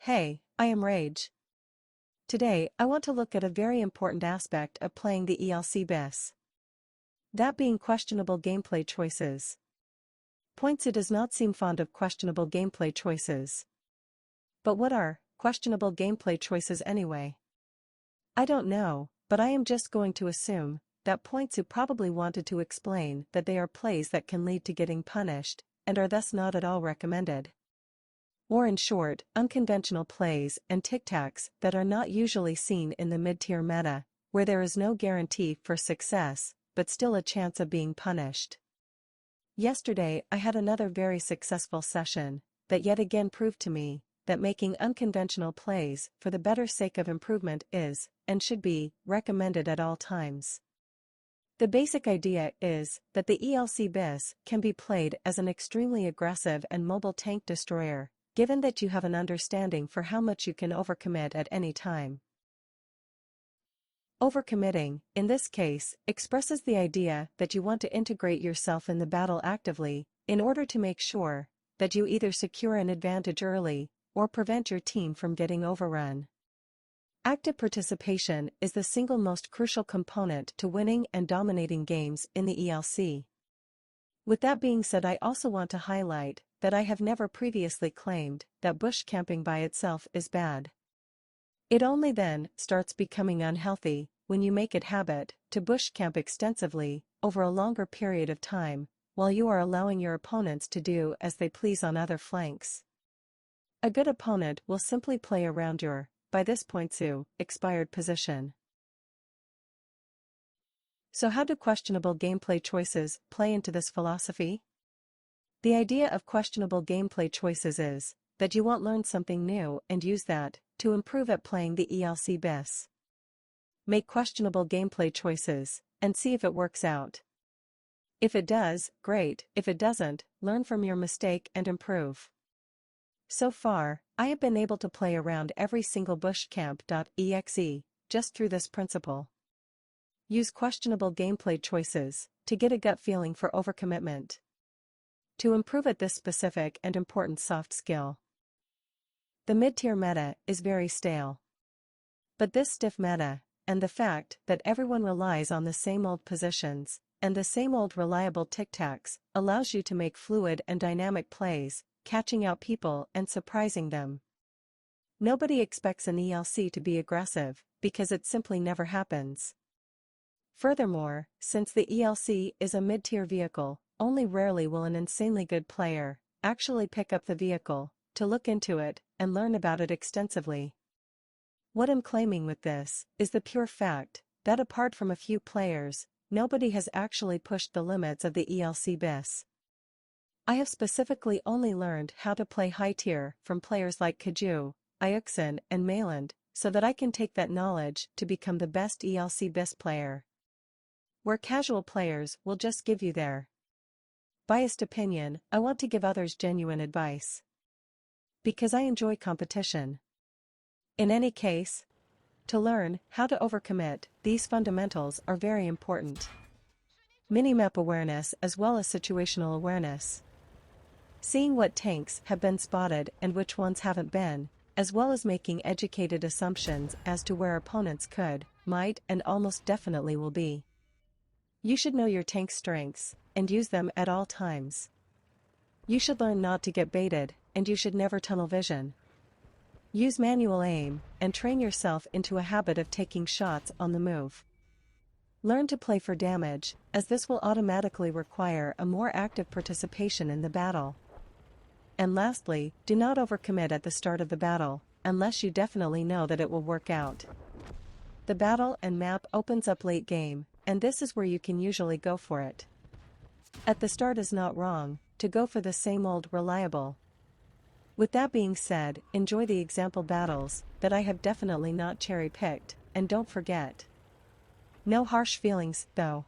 Hey, I am Rage. Today, I want to look at a very important aspect of playing the ELC bis. That being questionable gameplay choices. Points does not seem fond of questionable gameplay choices. But what are questionable gameplay choices anyway? I don't know, but I am just going to assume that Points probably wanted to explain that they are plays that can lead to getting punished, and are thus not at all recommended. Or in short, unconventional plays and tic-tacs that are not usually seen in the mid-tier meta, where there is no guarantee for success, but still a chance of being punished. Yesterday I had another very successful session, that yet again proved to me, that making unconventional plays for the better sake of improvement is, and should be, recommended at all times. The basic idea is that the ELC bis can be played as an extremely aggressive and mobile tank destroyer, given that you have an understanding for how much you can overcommit at any time. Overcommitting, in this case, expresses the idea that you want to integrate yourself in the battle actively, in order to make sure that you either secure an advantage early, or prevent your team from getting overrun. Active participation is the single most crucial component to winning and dominating games in the ELC. With that being said, I also want to highlight that I have never previously claimed that bush camping by itself is bad. It only then starts becoming unhealthy when you make it habit to bush camp extensively over a longer period of time, while you are allowing your opponents to do as they please on other flanks. A good opponent will simply play around your, by this point, expired position. So how do questionable gameplay choices play into this philosophy? The idea of questionable gameplay choices is that you won't learn something new and use that to improve at playing the ELC bis. Make questionable gameplay choices and see if it works out. If it does, great. If it doesn't, learn from your mistake and improve. So far, I have been able to play around every single bushcamp.exe just through this principle. Use questionable gameplay choices to get a gut feeling for overcommitment. To improve at this specific and important soft skill. The mid-tier meta is very stale. But this stiff meta, and the fact that everyone relies on the same old positions, and the same old reliable tic-tacs, allows you to make fluid and dynamic plays, catching out people and surprising them. Nobody expects an ELC to be aggressive, because it simply never happens. Furthermore, since the ELC is a mid-tier vehicle, only rarely will an insanely good player actually pick up the vehicle, to look into it, and learn about it extensively. What I'm claiming with this is the pure fact that apart from a few players, nobody has actually pushed the limits of the ELC bis. I have specifically only learned how to play high tier from players like Kaju, Iuxin, and Mayland, so that I can take that knowledge to become the best ELC bis player. Where casual players will just give you their biased opinion, I want to give others genuine advice. Because I enjoy competition. In any case, to learn how to overcommit, these fundamentals are very important. Minimap awareness as well as situational awareness. Seeing what tanks have been spotted and which ones haven't been, as well as making educated assumptions as to where opponents could, might, and almost definitely will be. You should know your tank's strengths, and use them at all times. You should learn not to get baited, and you should never tunnel vision. Use manual aim, and train yourself into a habit of taking shots on the move. Learn to play for damage, as this will automatically require a more active participation in the battle. And lastly, do not overcommit at the start of the battle, unless you definitely know that it will work out. The battle and map opens up late game, and this is where you can usually go for it. At the start is not wrong, to go for the same old reliable. With that being said, enjoy the example battles that I have definitely not cherry-picked, and don't forget. No harsh feelings, though.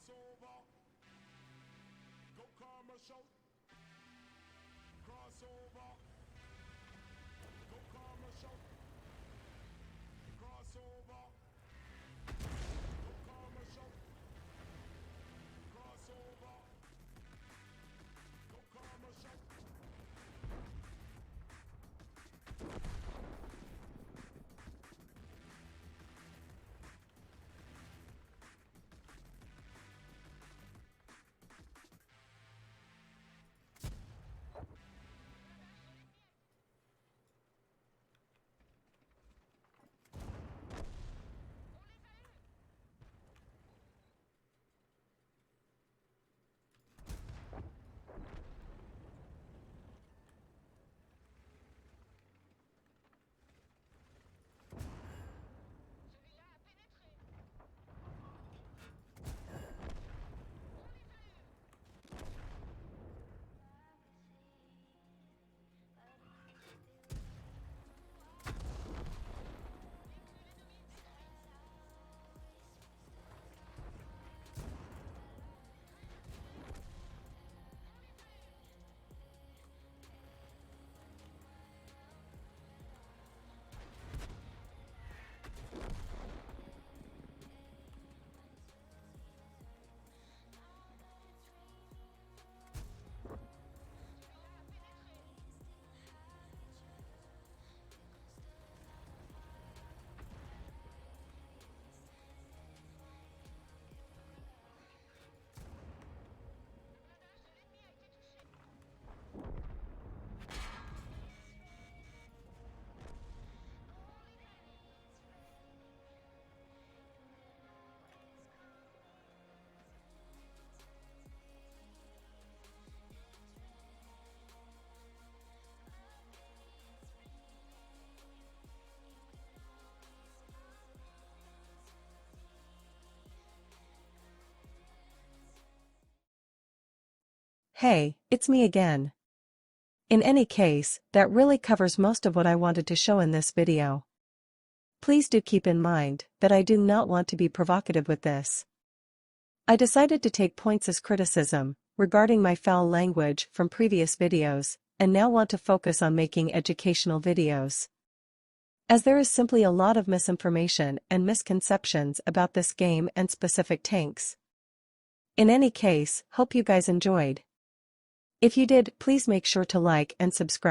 Crossover, go commercial. Crossover, go commercial. Crossover, go commercial. Crossover, go commercial. Hey, it's me again. In any case, that really covers most of what I wanted to show in this video. Please do keep in mind that I do not want to be provocative with this. I decided to take points as criticism regarding my foul language from previous videos, and now want to focus on making educational videos. As there is simply a lot of misinformation and misconceptions about this game and specific tanks. In any case, hope you guys enjoyed. If you did, please make sure to like and subscribe.